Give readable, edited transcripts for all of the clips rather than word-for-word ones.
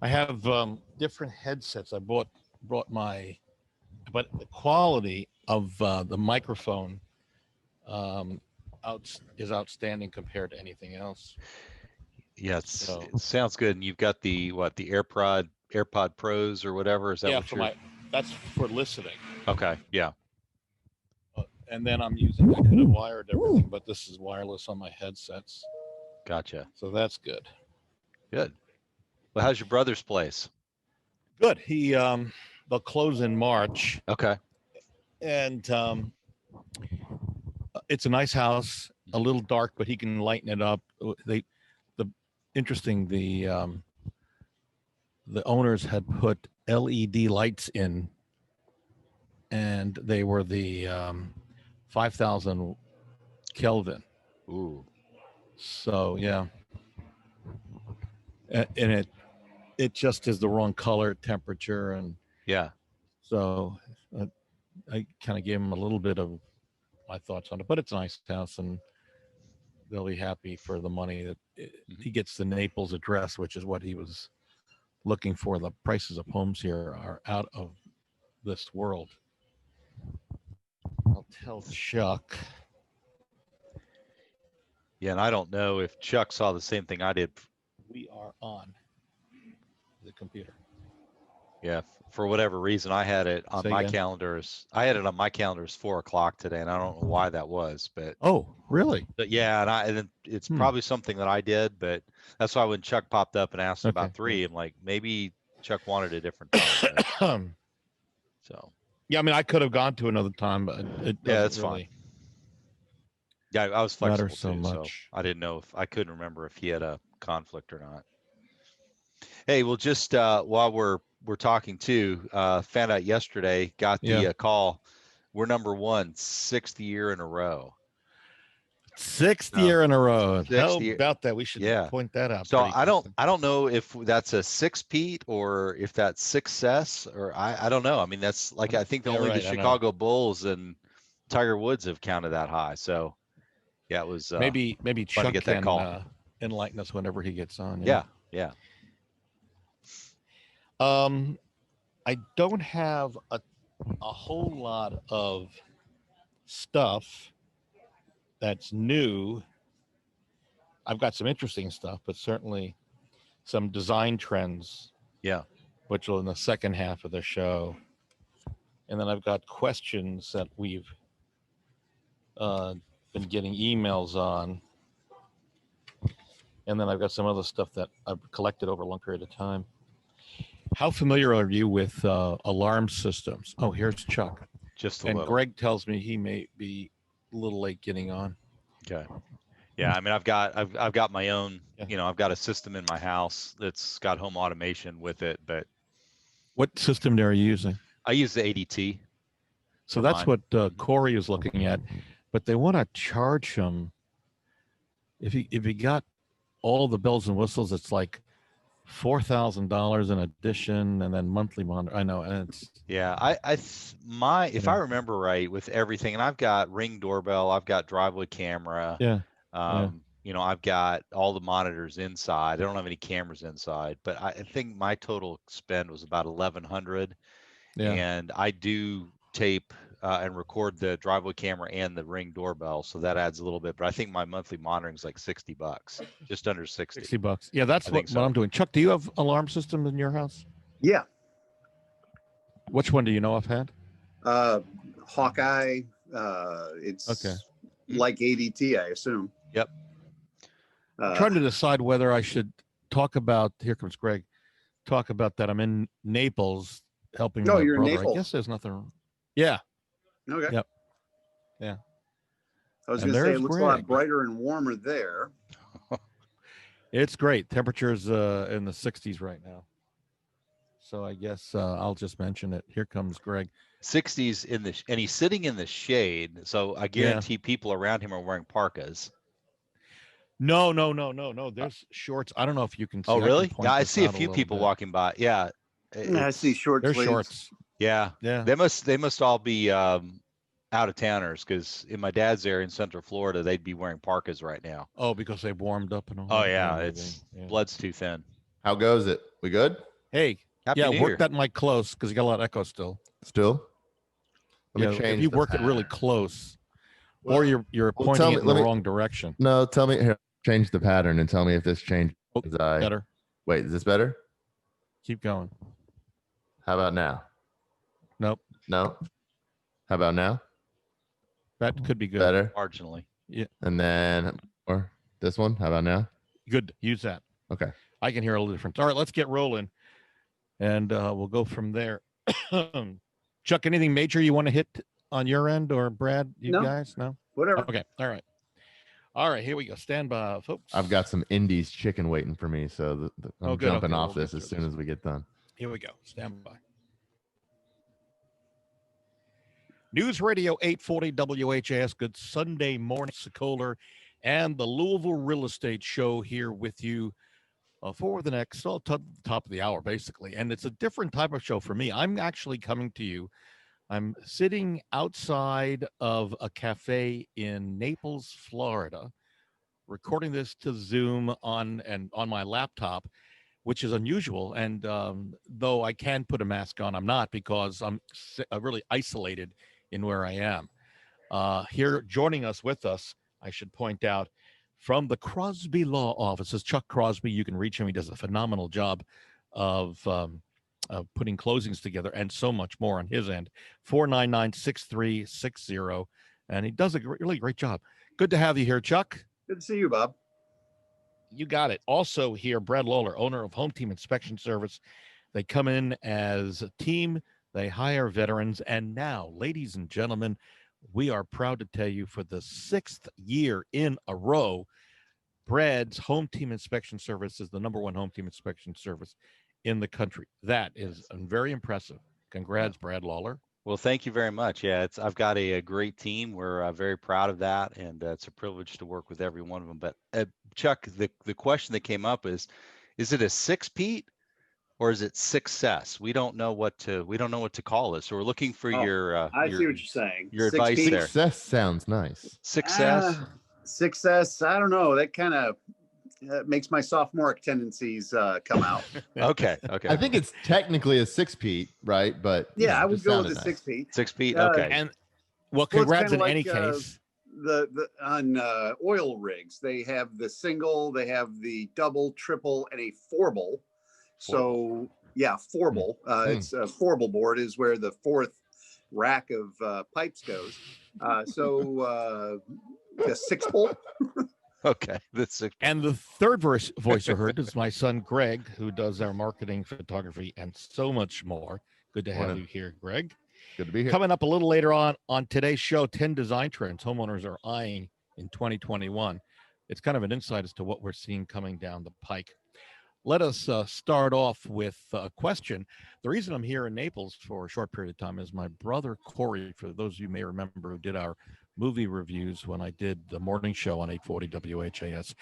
I have different headsets. I brought my, but the quality of the microphone is outstanding compared to anything else. Yeah, So it sounds good. And you've got the AirPod Pros or whatever. Is that yeah, what you're? that's for listening. Okay, yeah, And then I'm using, I could have wired everything, but this is wireless on my headsets. gotcha. So that's good. Good. Well, how's your brother's place? Good. They'll close in March, Okay. and it's a nice house, a little dark, but he can lighten it up. The interesting, the owners had put LED lights in, and they were the 5,000 Kelvin. Ooh. So yeah, and it just is the wrong color, temperature, and Yeah. so I kind of gave him a little bit of my thoughts on it. But it's a nice house, and they'll be happy for the money that he gets. The Naples address, which is what he was looking for. The prices of homes here are out of this world. I'll tell Chuck. Yeah, and I don't know if Chuck saw the same thing I did. We are on the computer. Yeah, for whatever reason, I had it on my calendar. I had it on my calendar as 4 o'clock today, and I don't know why that was, but oh, really? But yeah, and it's probably something that I did, but that's why when Chuck popped up and asked about 3, I'm like, maybe Chuck wanted a different time. So yeah, I mean, I could have gone to another time, but it yeah, that's really fine. Yeah, I was flexible matter so too, much. so I didn't know if I couldn't remember if he had a conflict or not. Hey, well, just while we're talking too, found out yesterday, got the call. We're number 1, 6th year in a row. 6th year in a row. How year. about that? We should point that out. So I don't know if that's a 6-peat or if that's success, or I don't know. I mean, that's like, I think only the Chicago Bulls and Tiger Woods have counted that high. So yeah, it was maybe Chuck get that call. Enlighten us whenever he gets on. Yeah. I don't have a whole lot of stuff that's new. I've got some interesting stuff, but certainly some design trends. Yeah. Which will in the second half of the show. And then I've got questions that we've been getting emails on. And then I've got some other stuff that I've collected over a long period of time. How familiar are you with alarm systems? Oh, here's Chuck. Just and little. Greg tells me he may be a little late getting on. Okay. Yeah, I mean, I've got my own. You know, I've got a system in my house that's got home automation with it. But what system are you using? I use the ADT. So that's what Corey is looking at, but they want to charge him. If he got all the bells and whistles, it's like $4,000 in addition, and then monthly monitor. I know, and it's if I remember right, with everything, and I've got Ring doorbell, I've got driveway camera. You know, I've got all the monitors inside. I don't have any cameras inside, but I think my total spend was about $1,100. And I do tape and record the driveway camera and the Ring doorbell, so that adds a little bit. But I think my monthly monitoring is like $60, just under 60. $60. Yeah, that's what I'm doing. Chuck, do you have alarm systems in your house? Yeah. Which one do you know offhand? Hawkeye. It's like ADT, I assume. Yep. I'm trying to decide whether I should talk about. Here comes Greg. Talk about that. I'm in Naples helping my you're brother. in Naples? I guess there's nothing wrong. Yeah. Okay. Yep. Yeah. I was going to say it looks a lot brighter and warmer there. It's great. Temperatures in the 60s right now. So I guess I'll just mention it. Here comes Greg. 60s and he's sitting in the shade. So I guarantee people around him are wearing parkas. No. There's shorts. I don't know if you can see. Oh, really? Yeah, I see a few people walking by. Yeah. I see short sleeves. There's shorts. Yeah. They must all be out of towners, because in my dad's area in Central Florida, they'd be wearing parkas right now. Oh, because they've warmed up and all. Oh yeah, blood's too thin. How goes it? We good? Hey, Happy New work Year. that mic close because you got a lot of echo still. Still? Let me change if you the work it really pattern. close, Well, or you're well, pointing tell it me- in the let me- wrong direction. No, tell me here. Change the pattern and tell me if this changes. Better. Wait, is this better? Keep going. How about now? Nope. No. How about now? That could be good. Better. Marginally. Yeah. And then or this one. How about now? Good. Use that. Okay. I can hear a little difference. All right, let's get rolling, and we'll go from there. Chuck, anything major you want to hit on your end, or Brad? You No. guys? No. Whatever. Okay. All right. Here we go. Stand by, folks. I've got some Indies chicken waiting for me, so I'm good. jumping Okay, off we'll this get as through soon this. as we get done. Here we go. Stand by. News Radio 840 WHAS. Good Sunday morning, Sokoler, and the Louisville Real Estate Show here with you for the next top of the hour, basically. And it's a different type of show for me. I'm actually coming to you. I'm sitting outside of a cafe in Naples, Florida, recording this to Zoom on my laptop, which is unusual. And though I can put a mask on, I'm not, because I'm really isolated in where I am. Here, joining us with us, I should point out, from the Crosby Law Office is Chuck Crosby. You can reach him. He does a phenomenal job of putting closings together and so much more on his end. 499-6360. And he does a really great job. Good to have you here, Chuck. Good to see you, Bob. You got it. Also here, Brad Lawler, owner of Home Team Inspection Service. They come in as a team. They hire veterans. And now, ladies and gentlemen, we are proud to tell you, for the 6th year in a row, Brad's Home Team Inspection Service is the #1 home team inspection service in the country. That is very impressive. Congrats, Brad Lawler. Well, thank you very much. Yeah, I've got a great team. We're very proud of that, and it's a privilege to work with every one of them. But Chuck, the question that came up is it a 6-Pete or is it success? We don't know what to call this. So we're looking for your. I see what you're saying. Your advice there. Success sounds nice. Success. Success. I don't know. That kind of makes my sophomoric tendencies come out. Okay. I think it's technically a 6-Pete, right? But Yeah, I would just go with sounded the nice. 6-Pete. 6-Pete. Uh, Okay. And it's congrats kinda in any like, case. The on oil rigs, they have the single, they have the double, triple, and a fourble. So yeah, fourble. It's a fourble board is where the fourth rack of pipes goes. So the sixple. Okay. That's And the third voice you heard is my son, Greg, who does our marketing, photography, and so much more. Good to have Morning. you here, Greg. Good to be here. Coming up a little later on today's show, 10 design trends homeowners are eyeing in 2021. It's kind of an insight as to what we're seeing coming down the pike. Let us start off with a question. The reason I'm here in Naples for a short period of time is my brother, Corey, for those of you may remember, who did our movie reviews when I did the morning show on 840 WHAS,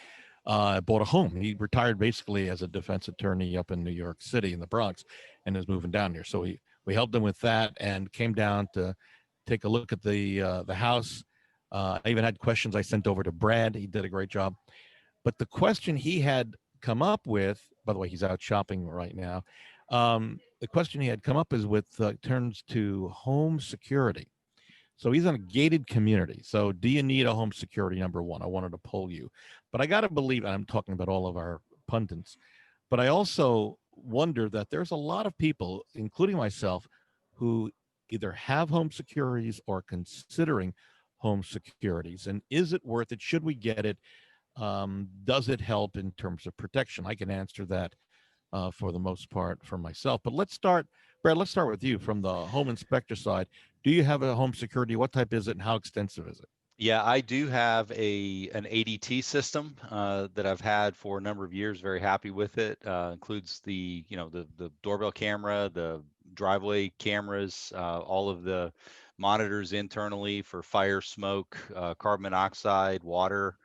bought a home. He retired basically as a defense attorney up in New York City in the Bronx and is moving down here. So we helped him with that and came down to take a look at the house. I even had questions I sent over to Brad. He did a great job. But the question he had come up with, by the way, he's out shopping right now. The question he had come up is with turns to home security. So he's in a gated community. So do you need a home security, number one? I wanted to poll you. But I got to believe, and I'm talking about all of our pundits, but I also wonder that there's a lot of people, including myself, who either have home securities or considering home securities. And is it worth it? Should we get it? Does it help in terms of protection? I can answer that for the most part for myself. But let's start, Brad, let's start with you from the home inspector side. Do you have a home security? What type is it and how extensive is it? Yeah, I do have an ADT system that I've had for a number of years. Very happy with it. Includes the doorbell camera, the driveway cameras, all of the monitors internally for fire, smoke, carbon monoxide, water,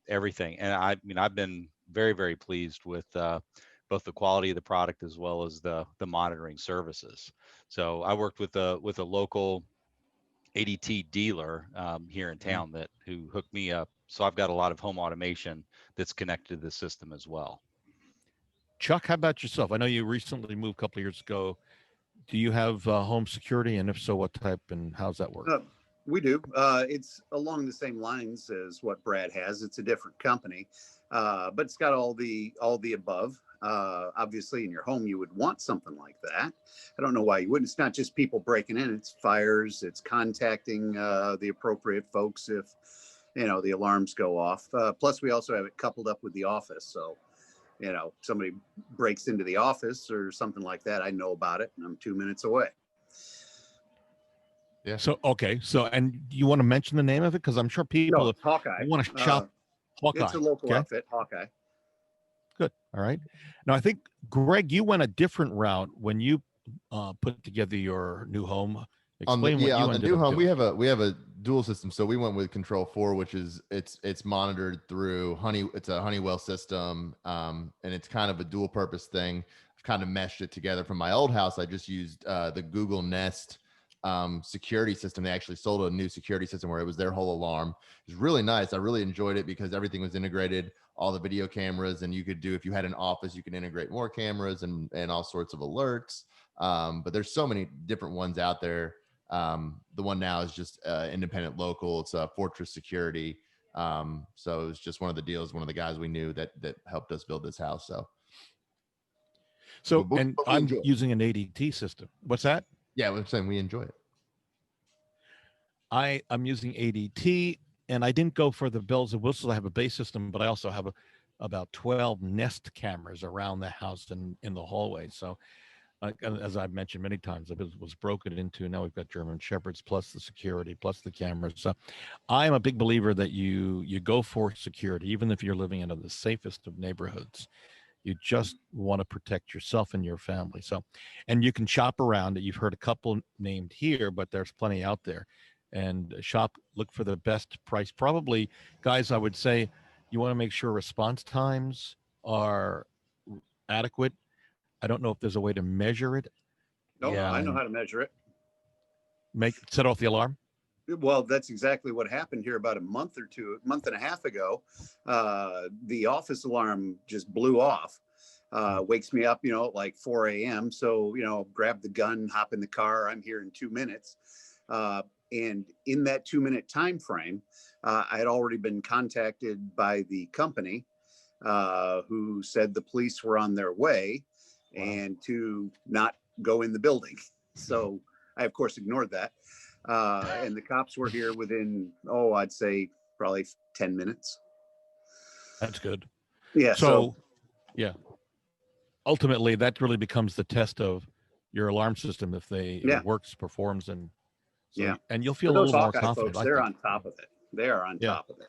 everything. And I've been very, very pleased with both the quality of the product as well as the monitoring services. So I worked with a local ADT dealer here in town who hooked me up. So I've got a lot of home automation that's connected to the system as well. Chuck, how about yourself? I know you recently moved a couple of years ago. Do you have home security, and if so, what type and how's that work? We do. It's along the same lines as what Brad has. It's a different company, but it's got all the above. Obviously, in your home, you would want something like that. I don't know why you wouldn't. It's not just people breaking in; it's fires. It's contacting the appropriate folks if the alarms go off. Plus, we also have it coupled up with the office, so somebody breaks into the office or something like that, I know about it, and I'm 2 minutes away. Yeah. So okay. So, and you want to mention the name of it, because I'm sure people Hawkeye want to shop. Hawkeye. It's a local outfit, Hawkeye. Good. All right. Now, I think, Greg, you went a different route when you put together your new home. Explain what you on the ended new up home, doing. we have a dual system. So we went with Control 4, which is it's monitored through it's a Honeywell system, and it's kind of a dual purpose thing. I've kind of meshed it together. From my old house, I just used the Google Nest security system. They actually sold a new security system where it was their whole alarm. It was really nice. I really enjoyed it because everything was integrated, all the video cameras, and you could do, if you had an office, you could integrate more cameras and all sorts of alerts. But there's so many different ones out there. The one now is just independent local. It's Fortress Security. So it was just one of the deals, one of the guys we knew that helped us build this house. So and I'm using an ADT system. What's that? Yeah, we're saying we enjoy it. I'm using ADT, and I didn't go for the bells and whistles. I have a base system, but I also have about 12 Nest cameras around the house and in the hallway. So as I've mentioned many times, it was broken into. Now we've got German Shepherds, plus the security, plus the cameras. So I am a big believer that you go for security, even if you're living in the safest of neighborhoods. You just want to protect yourself and your family. So, and you can shop around. You've heard a couple named here, but there's plenty out there. And look for the best price. Probably, guys, I would say you want to make sure response times are adequate. I don't know if there's a way to measure it. No, yeah, I know how to measure it. Set off the alarm? Well, that's exactly what happened here about a month and a half ago. The office alarm just blew off. Wakes me up, at like 4 a.m. So, grab the gun, hop in the car. I'm here in 2 minutes. And in that 2-minute time frame, I had already been contacted by the company who said the police were on their way. Wow. And to not go in the building. So I, of course, ignored that. And the cops were here within, I'd say probably 10 minutes. That's good. Yeah. So yeah. Ultimately, that really becomes the test of your alarm system. If it works, performs, and and you'll feel a little more confident. Folks, they're on top of it. They are on top of it.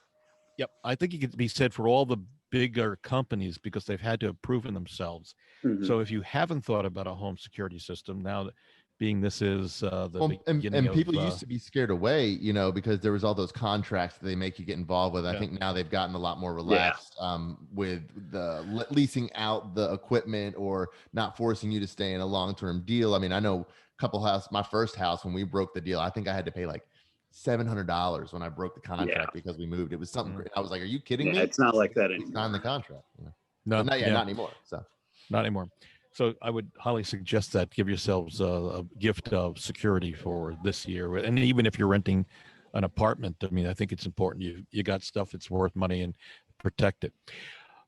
Yep. I think it could be said for all the bigger companies because they've had to have proven themselves. Mm-hmm. So if you haven't thought about a home security system, now that being this is the beginning and people used to be scared away, because there was all those contracts that they make you get involved with. I think now they've gotten a lot more relaxed with the leasing out the equipment or not forcing you to stay in a long-term deal. I mean, I know my first house, when we broke the deal, I think I had to pay like $700 when I broke the contract because we moved. It was something great. I was like, are you kidding me? It's not like that anymore. Sign the contract. No, not anymore. So not anymore. So I would highly suggest that give yourselves a gift of security for this year. And even if you're renting an apartment, I mean, I think it's important. You got stuff that's worth money and protect it.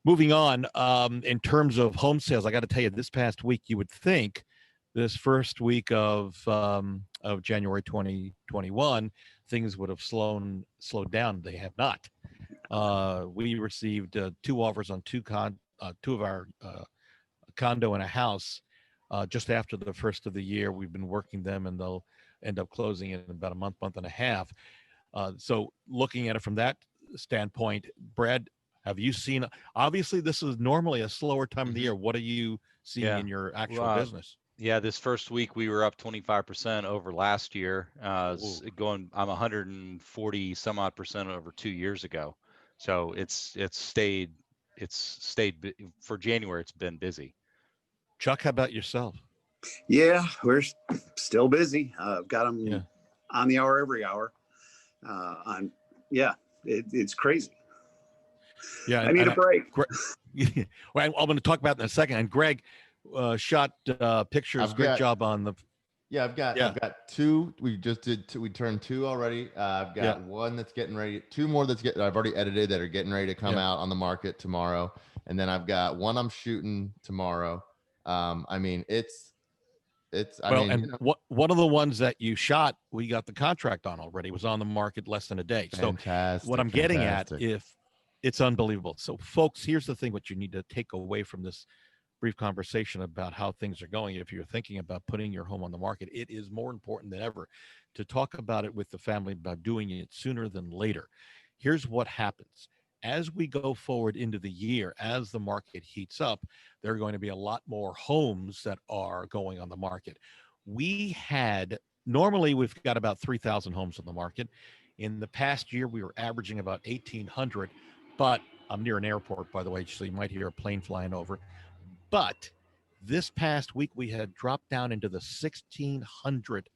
Moving on, in terms of home sales, I got to tell you, this past week, you would think this first week of January 2021, things would have slowed down. They have not. We received 2 offers on 2 of our condo and a house just after the first of the year. We've been working them, and they'll end up closing in about a month and a half. So looking at it from that standpoint, Brad, have you seen, obviously this is normally a slower time of the year. What are you seeing in your actual business? Yeah, this first week we were up 25% over last year. I'm 140 some odd percent over 2 years ago. So it's stayed for January. It's been busy. Chuck, how about yourself? Yeah, we're still busy. Got them on the hour, every hour. It's crazy. Yeah, I need a break. Well, I'm going to talk about that in a second. And Greg shot pictures. Great job on the. Yeah, I've got two. We just did two. We turned two already. I've got one that's getting ready. Two more I've already edited that are getting ready to come out on the market tomorrow. And then I've got one I'm shooting tomorrow. I mean, one of the ones that you shot, we got the contract on already. It was on the market less than a day. Fantastic, so what I'm getting at, if it's unbelievable. So folks, here's the thing, what you need to take away from this brief conversation about how things are going. If you're thinking about putting your home on the market, it is more important than ever to talk about it with the family about doing it sooner than later. Here's what happens. As we go forward into the year, as the market heats up, there are going to be a lot more homes that are going on the market. Normally we've got about 3,000 homes on the market. In the past year, we were averaging about 1,800, but I'm near an airport, by the way, so you might hear a plane flying over. But this past week, we had dropped down into the 1,600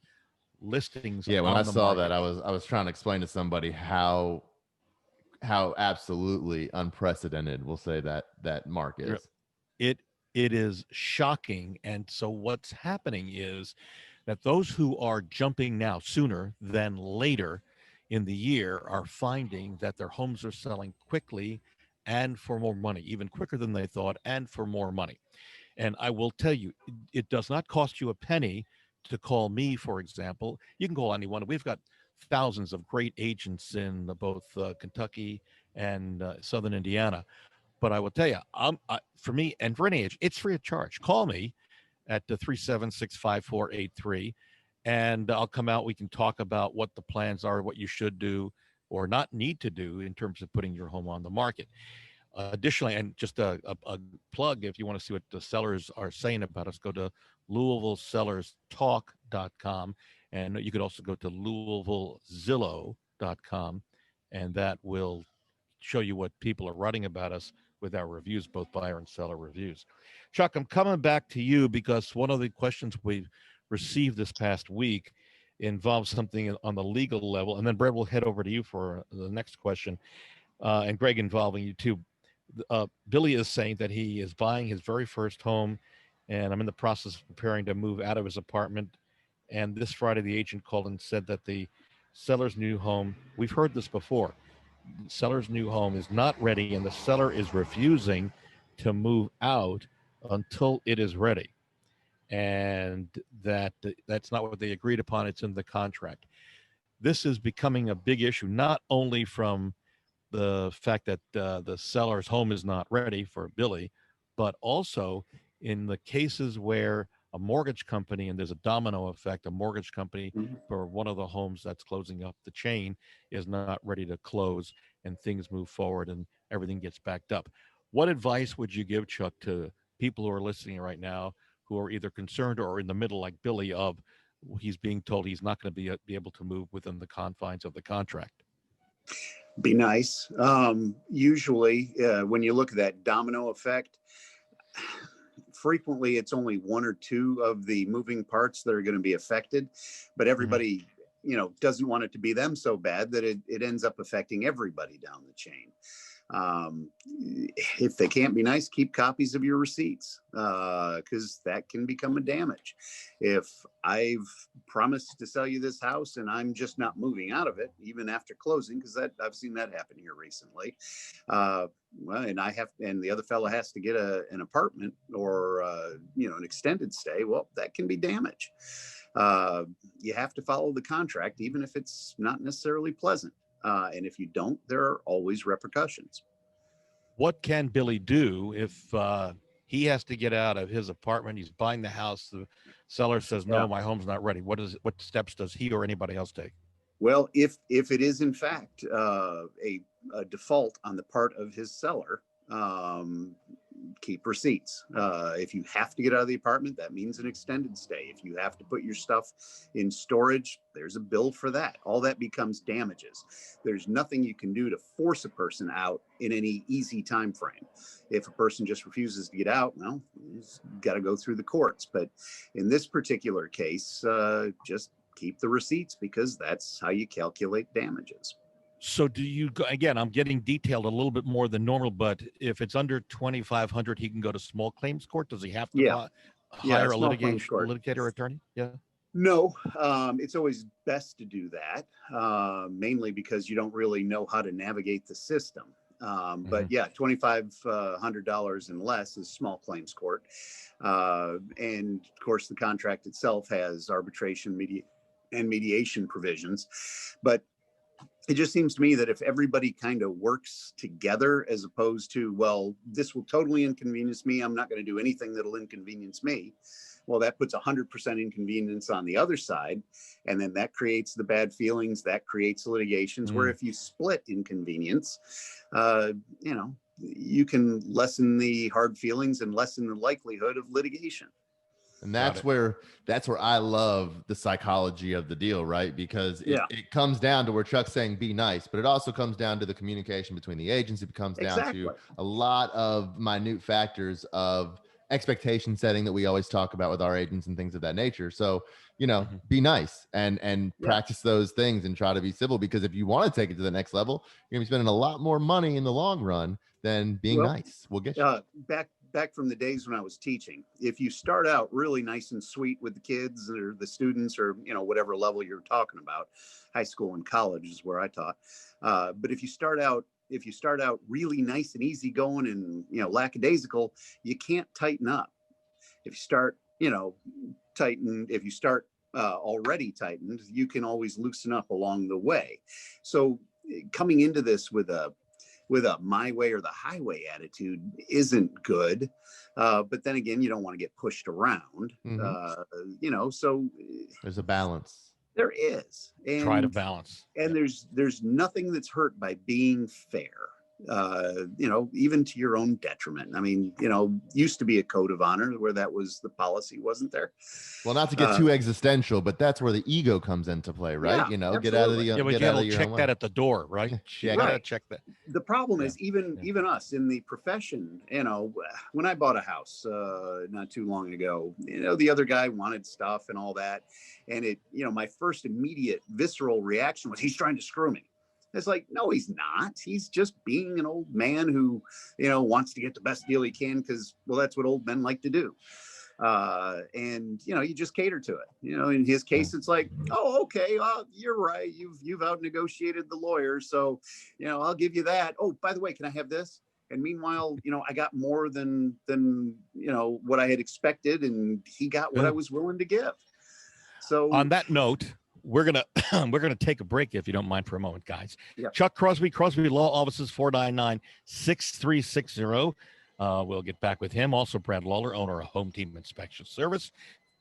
listings. Yeah, when I saw that, I was trying to explain to somebody how absolutely unprecedented, we'll say, that mark is. It is shocking. And so what's happening is that those who are jumping now sooner than later in the year are finding that their homes are selling quickly and for more money, even quicker than they thought, and for more money. And I will tell you, it does not cost you a penny to call me, for example. You can call anyone. We've got thousands of great agents in both Kentucky and Southern Indiana. But I will tell you, for me and for any age, it's free of charge. Call me at 376-5483, and I'll come out. We can talk about what the plans are, what you should do or not need to do in terms of putting your home on the market. Additionally, and just a plug, if you want to see what the sellers are saying about us, go to LouisvilleSellersTalk.com, and you could also go to LouisvilleZillow.com, and that will show you what people are writing about us with our reviews, both buyer and seller reviews. Chuck, I'm coming back to you because one of the questions we've received this past week involves something on the legal level, and then Brett will head over to you for the next question, and Greg, involving you too. Billy is saying that he is buying his very first home, and I'm in the process of preparing to move out of his apartment. And this Friday, the agent called and said that the seller's new home, we've heard this before, the seller's new home is not ready, and the seller is refusing to move out until it is ready. And that's not what they agreed upon. It's in the contract. This is becoming a big issue, not only from the fact that the seller's home is not ready for Billy, but also in the cases where a mortgage company, and there's a domino effect, a mortgage company for one of the homes that's closing up the chain is not ready to close, and things move forward and everything gets backed up. What advice would you give, Chuck, to people who are listening right now who are either concerned or in the middle, like Billy, of he's being told he's not going to be able to move within the confines of the contract? Be nice. Usually, when you look at that domino effect, frequently it's only one or two of the moving parts that are going to be affected, but everybody, doesn't want it to be them so bad that it ends up affecting everybody down the chain. If they can't be nice, keep copies of your receipts, because that can become a damage. If I've promised to sell you this house and I'm just not moving out of it, even after closing, because I've seen that happen here recently. And the other fellow has to get an apartment or an extended stay. Well, that can be damage. You have to follow the contract, even if it's not necessarily pleasant. And if you don't, there are always repercussions. What can Billy do if he has to get out of his apartment? He's buying the house. The seller says, no, my home's not ready. What steps does he or anybody else take? Well, if it is in fact a default on the part of his seller, keep receipts. If you have to get out of the apartment, that means an extended stay. If you have to put your stuff in storage, there's a bill for that. All that becomes damages. There's nothing you can do to force a person out in any easy time frame. If a person just refuses to get out, well, he's got to go through the courts. But in this particular case, just keep the receipts, because that's how you calculate damages. So do you go again? I'm getting detailed a little bit more than normal, but if it's under 2,500, he can go to small claims court. Does he have to hire a litigator attorney? Yeah. No, it's always best to do that, mainly because you don't really know how to navigate the system. But yeah, $2,500 and less is small claims court. And of course, the contract itself has arbitration, mediation provisions. But it just seems to me that if everybody kind of works together, as opposed to, well, this will totally inconvenience me, I'm not going to do anything that'll inconvenience me. Well, that puts 100% inconvenience on the other side. And then that creates the bad feelings, that creates litigations, where if you split inconvenience, you can lessen the hard feelings and lessen the likelihood of litigation. And that's where I love the psychology of the deal, right? Because it comes down to where Chuck's saying be nice, but it also comes down to the communication between the agents. It comes down to a lot of minute factors of expectation setting that we always talk about with our agents and things of that nature. So, be nice and practice those things and try to be civil, because if you want to take it to the next level, you're gonna be spending a lot more money in the long run than being nice. We'll get you. Back from the days when I was teaching, if you start out really nice and sweet with the kids or the students, or whatever level you're talking about, high school and college is where I taught. But if you start out really nice and easygoing and lackadaisical, you can't tighten up. If you start already tightened, you can always loosen up along the way. So coming into this with a my way or the highway attitude isn't good. But then again, you don't want to get pushed around. So there's a balance. There is. And try to balance. And there's nothing that's hurt by being fair. Even to your own detriment. I mean, used to be a code of honor where that was the policy, wasn't there? Well, not to get too existential, but that's where the ego comes into play, right? Get out of the but you gotta check that at the door, right? You gotta check that. The problem is even us in the profession, when I bought a house not too long ago, the other guy wanted stuff and all that, and my first immediate visceral reaction was, he's trying to screw me. It's like, no, he's not. He's just being an old man who, wants to get the best deal he can because, well, that's what old men like to do. And, you just cater to it. In his case, it's like, oh, okay, you're right. You've out negotiated the lawyer. So, I'll give you that. Oh, by the way, can I have this? And meanwhile, I got more than what I had expected, and he got what I was willing to give. So on that note, we're gonna take a break, if you don't mind, for a moment, guys. Yeah. Chuck Crosby Law Offices, 499-6360. We'll get back with him. Also, Brad Lawler, owner of Home Team Inspection Service,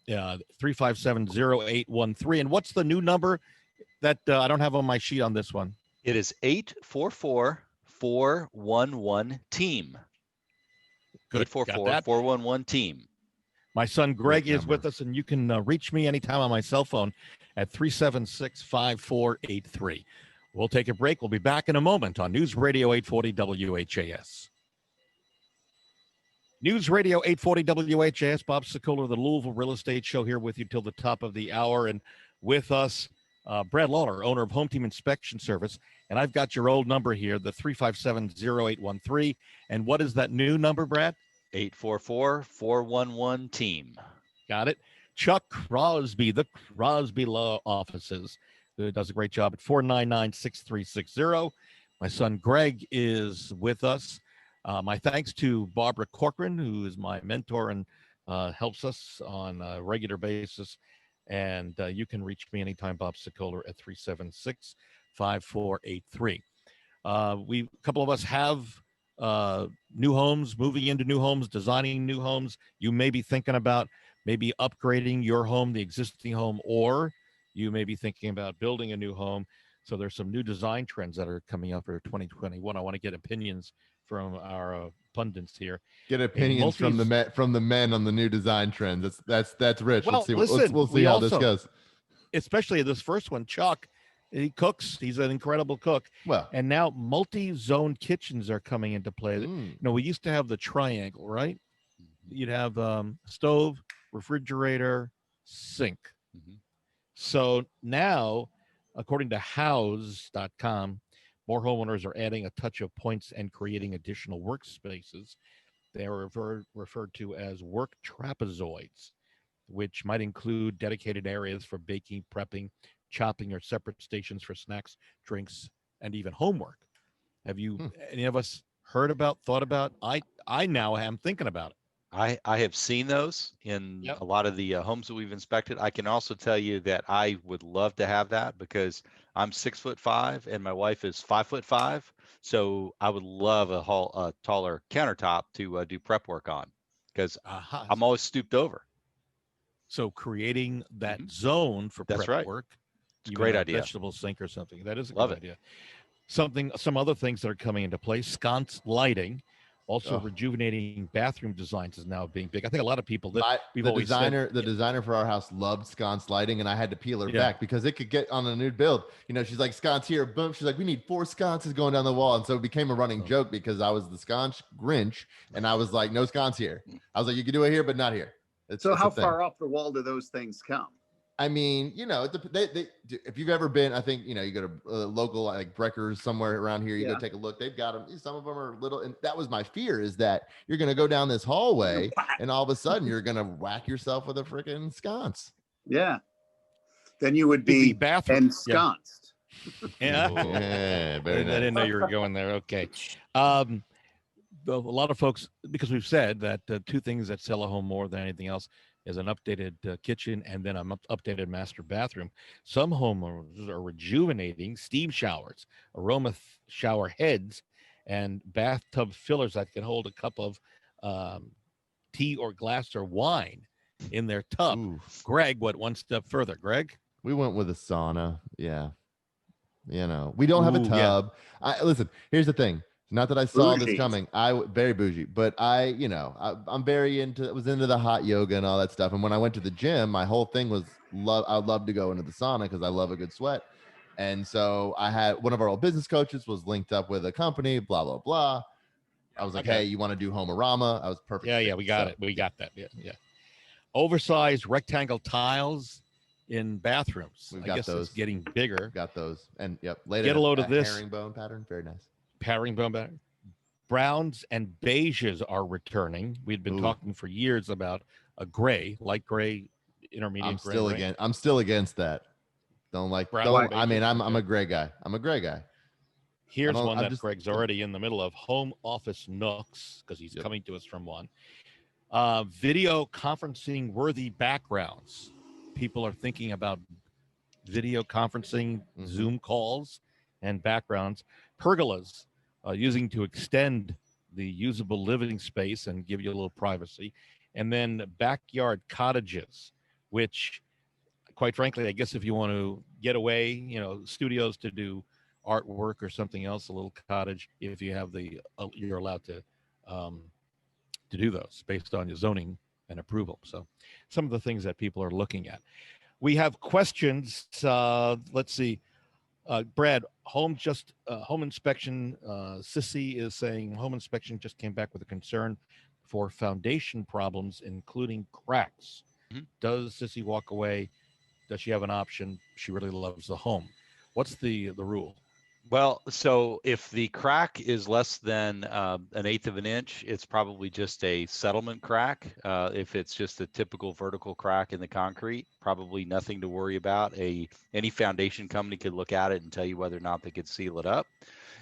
357-0813. And what's the new number that I don't have on my sheet on this one? It is 844-411-TEAM. Good. 844-411-TEAM. My son Greg is with us, and you can reach me anytime on my cell phone at 376-5483. We'll take a break. We'll be back in a moment on News Radio 840 WHAS. News Radio 840 WHAS. Bob Sokoler, the Louisville Real Estate Show, here with you till the top of the hour. And with us, Brad Lawler, owner of Home Team Inspection Service. And I've got your old number here, the 357-0813. And what is that new number, Brad? 844-411-TEAM. Got it. Chuck Crosby, the Crosby Law Offices, who does a great job at 499-6360. My son Greg is with us. My thanks to Barbara Corcoran, who is my mentor and helps us on a regular basis. And you can reach me anytime, Bob Sokoler, at 376-5483. A couple of us have new homes, moving into new homes, designing new homes. You may be thinking about maybe upgrading your home, the existing home, or you may be thinking about building a new home. So there's some new design trends that are coming up for 2021. I want to get opinions from our pundits here. Get opinions from the men on the new design trends. That's rich. Well, we'll see how this goes. Especially this first one, Chuck. He cooks. He's an incredible cook. Well, and now multi-zone kitchens are coming into play. We used to have the triangle, right? You'd have stove, refrigerator, sink. So now, according to house.com, More homeowners are adding a touch of points and creating additional workspaces. They are referred to as work trapezoids, which might include dedicated areas for baking, prepping, chopping, or separate stations for snacks, drinks, and even homework. Have you, any of us, thought about? I now am thinking about it. I have seen those in a lot of the homes that we've inspected. I can also tell you that I would love to have that because I'm 6'5" and my wife is 5'5", so I would love a taller countertop to do prep work on because I'm always stooped over. So creating that zone for prep work, it's a great idea. Vegetable sink or something. That is a Love good idea. Some other things that are coming into play: sconce lighting. Also, rejuvenating bathroom designs is now being big. I think a lot of people that the designer for our house loved sconce lighting, and I had to peel her back because it could get on a new build. You know, she's like, sconce here, boom. She's like, we need 4 sconces going down the wall, and so it became a running joke because I was the sconce Grinch, and I was like, no sconce here. I was like, you can do it here, but not here. It's how far off the wall do those things come? I mean, you know, if you've ever been, I think, you know, you go to local like Breckers somewhere around here, you go take a look. They've got them. Some of them are little. And that was my fear, is that you're going to go down this hallway and all of a sudden you're going to whack yourself with a freaking sconce. Yeah. Then you would be ensconced. Yeah. Very nice. I didn't know you were going there. Okay. A lot of folks, because we've said that 2 things that sell a home more than anything else is an updated kitchen and then an updated master bathroom. Some homeowners are rejuvenating steam showers, aroma shower heads, and bathtub fillers that can hold a cup of tea or glass or wine in their tub. Ooh. Greg went one step further. Greg? We went with a sauna. Yeah. You know, we don't have a tub. Yeah. Listen, here's the thing. Not that I saw this coming. Very bougie, but I'm was into the hot yoga and all that stuff. And when I went to the gym, my whole thing was I'd love to go into the sauna because I love a good sweat. And so I had one of our old business coaches was linked up with a company, blah, blah, blah. I was like, hey, you want to do Homerama? I was perfect. Yeah, we got it. We got that. Yeah. Oversized rectangle tiles in bathrooms. We've got those. It's getting bigger. Got those. And get a load of this. Herringbone pattern. Very nice. Browns and beiges are returning. We'd been talking for years about a gray, light gray, intermediate gray. I'm still against that. I'm a gray guy. Here's one that Greg's already in the middle of: home office nooks, because he's coming to us from one. Video conferencing worthy backgrounds. People are thinking about video conferencing, Zoom calls, and backgrounds. Pergolas, using to extend the usable living space and give you a little privacy. And then backyard cottages, which, quite frankly, I guess if you want to get away, studios to do artwork or something else, a little cottage, if you have you're allowed to do those based on your zoning and approval. So some of the things that people are looking at. We have questions. Let's see. Brad, home inspection. Sissy is saying home inspection just came back with a concern for foundation problems, including cracks. Mm-hmm. Does Sissy walk away? Does she have an option? She really loves the home. What's the rule? Well, so if the crack is less than 1/8 of an inch, it's probably just a settlement crack. If it's just a typical vertical crack in the concrete, probably nothing to worry about. Any foundation company could look at it and tell you whether or not they could seal it up.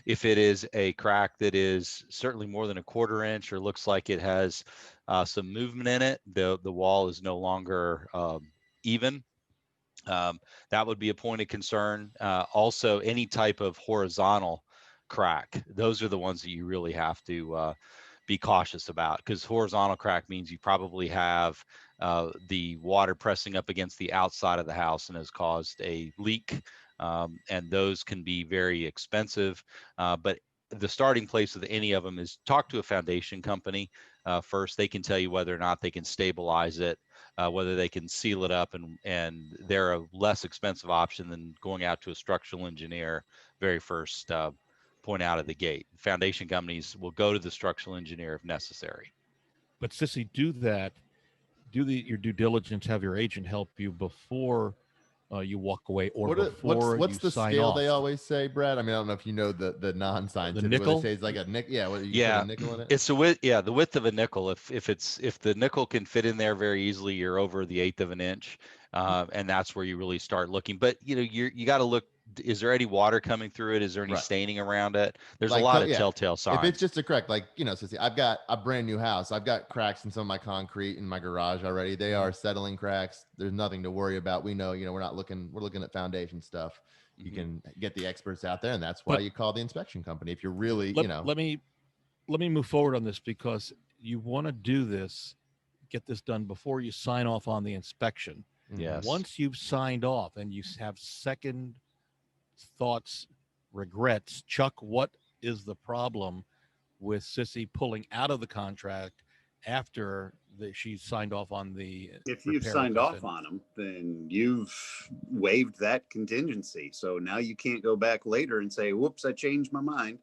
If it is a crack that is certainly more than 1/4 inch or looks like it has some movement in it, the wall is no longer even. That would be a point of concern. Also, any type of horizontal crack, those are the ones that you really have to be cautious about, because horizontal crack means you probably have the water pressing up against the outside of the house and has caused a leak, and those can be very expensive. But the starting place with any of them is talk to a foundation company first. They can tell you whether or not they can stabilize it, whether they can seal it up, and they're a less expensive option than going out to a structural engineer very first point out of the gate. Foundation companies will go to the structural engineer if necessary. But Sissy, do your due diligence, have your agent help you before you walk away, or before what's you the sign scale off. they always say, Brad? I mean, I don't know if you know the non-scientific. The nickel? What they say is like a nickel. Yeah, what, you Yeah, put a nickel in it. it's the width of a nickel. If the nickel can fit in there very easily, you're over the 1/8 of an inch, and that's where you really start looking. But you got to look. Is there any water coming through it? Is there any Right. staining around it? There's Like, a lot of yeah. telltale signs. If it's just a crack, like, so I've got a brand new house. I've got cracks in some of my concrete in my garage already. They are settling cracks. There's nothing to worry about. We know, we're looking at foundation stuff. You can get the experts out there, and that's why you call the inspection company. If you're really, let me move forward on this, because you want to do this, get this done before you sign off on the inspection. Yes. Once you've signed off and you have second thoughts, regrets, Chuck, what is the problem with Sissy pulling out of the contract after she signed off on the if you've signed off on them, then you've waived that contingency. So now you can't go back later and say, whoops, I changed my mind.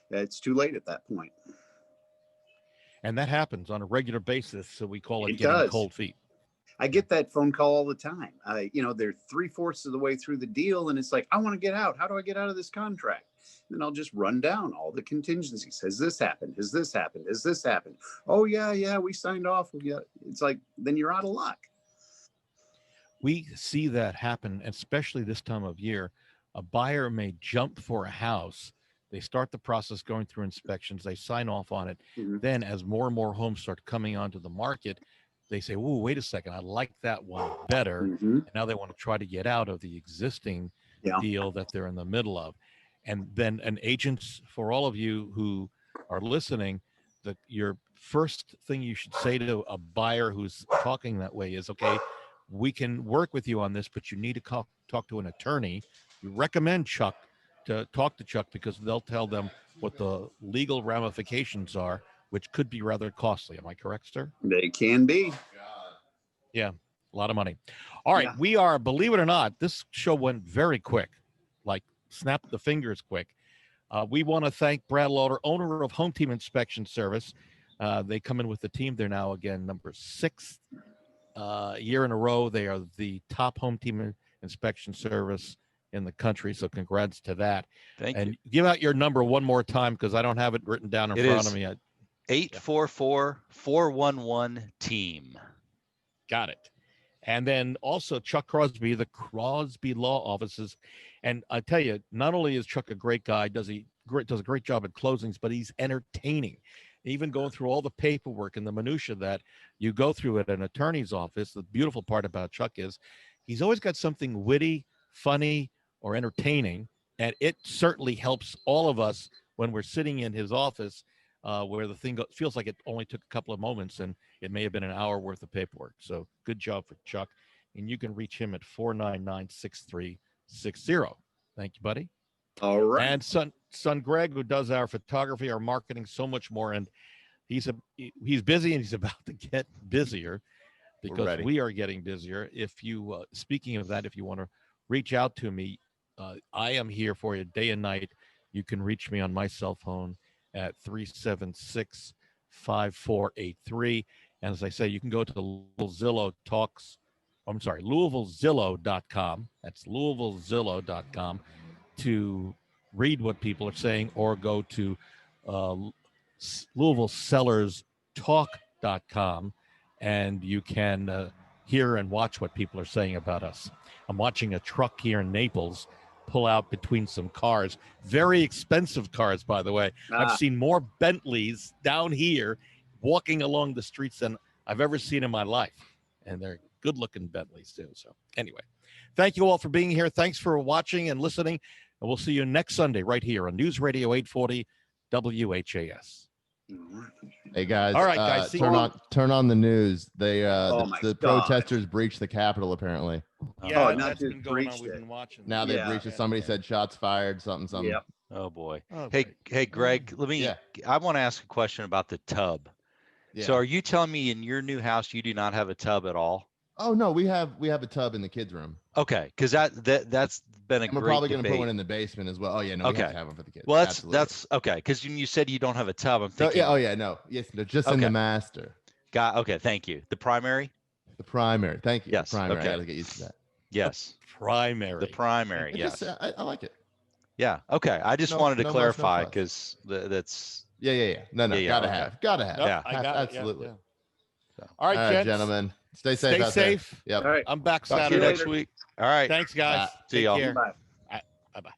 It's too late at that point. And that happens on a regular basis. So we call it getting does. cold feet. I get that phone call all the time. They're 3/4 of the way through the deal, and it's like, I want to get out. How do I get out of this contract? And then I'll just run down all the contingencies. Has this happened? Has this happened? Has this happened? Oh, yeah, we signed off. Yeah. It's like, then you're out of luck. We see that happen, especially this time of year. A buyer may jump for a house. They start the process going through inspections. They sign off on it. Mhm. Then as more and more homes start coming onto the market, they say, "Whoa, wait a second, I like that one better." Mhm. And now they want to try to get out of the existing deal that they're in the middle of. And then an agent, for all of you who are listening, your first thing you should say to a buyer who's talking that way is, okay, we can work with you on this, but you need to talk to an attorney. You recommend Chuck to talk to Chuck, because they'll tell them what the legal ramifications are, which could be rather costly. Am I correct, sir? They can be. Yeah, a lot of money. All right, we are, believe it or not, this show went very quick, like snap the fingers quick. We want to thank Brad Lauder, owner of Home Team Inspection Service. They come in with the team. They're now, again, number 6 year in a row. They are the top home team inspection service in the country, so congrats to that. Thank you. You. Give out your number one more time, because I don't have it written down in front of me. 844-411-TEAM. Got it. And then also Chuck Crosby, the Crosby Law Offices. And I tell you, not only is Chuck a great guy, does a great job at closings, but he's entertaining. Even going through all the paperwork and the minutia that you go through at an attorney's office. The beautiful part about Chuck is he's always got something witty, funny, or entertaining, and it certainly helps all of us when we're sitting in his office, where the thing feels like it only took a couple of moments and it may have been an hour worth of paperwork. So good job for Chuck. And you can reach him at 499-6360. Thank you, buddy. All right. And son Greg, who does our photography, our marketing, so much more. And he's busy, and he's about to get busier, because we are getting busier. If you, speaking of that, if you want to reach out to me, I am here for you day and night. You can reach me on my cell phone at 376-5483. And as I say, you can go to LouisvilleZillow.com. That's LouisvilleZillow.com to read what people are saying, or go to LouisvilleSellersTalk.com, and you can hear and watch what people are saying about us. I'm watching a truck here in Naples pull out between some cars, very expensive cars, by the way. I've seen more Bentleys down here walking along the streets than I've ever seen in my life, and they're good looking Bentleys too. So anyway, thank you all for being here. Thanks for watching and listening, and we'll see you next Sunday right here on News Radio 840 WHAS. Hey guys! All right, guys. Turn on the news. They the God. protesters breached the Capitol apparently. Yeah, not that's just been going on. breached We've it. been watching. Now they breached it. Somebody said shots fired. Something. Yep. Oh boy. Oh, Hey, Greg. I want to ask a question about the tub. Yeah. So, are you telling me in your new house you do not have a tub at all? Oh no, we have a tub in the kids' room. Okay, because that's been a And we're great probably going to debate. put one in the basement as well. Oh yeah, no, we have to have one for the kids. Well, Absolutely. that's okay. Because you said you don't have a tub. I'm thinking. Just in the master. Okay, thank you. The primary. The primary. Thank you. Yes. The primary. Okay. I got to get used to that. Yes. Primary. The primary. Yes. I like it. Yeah. Okay. I just wanted to clarify because that's. Yeah. No. Gotta have. Nope, Yeah. I got absolutely. it. Yeah. All right, gents. Gentlemen. Stay safe out there. Yep. All right. I'm back Talk to you Saturday. next week. All right. Thanks, guys. See Take y'all. care. Bye. Bye-bye.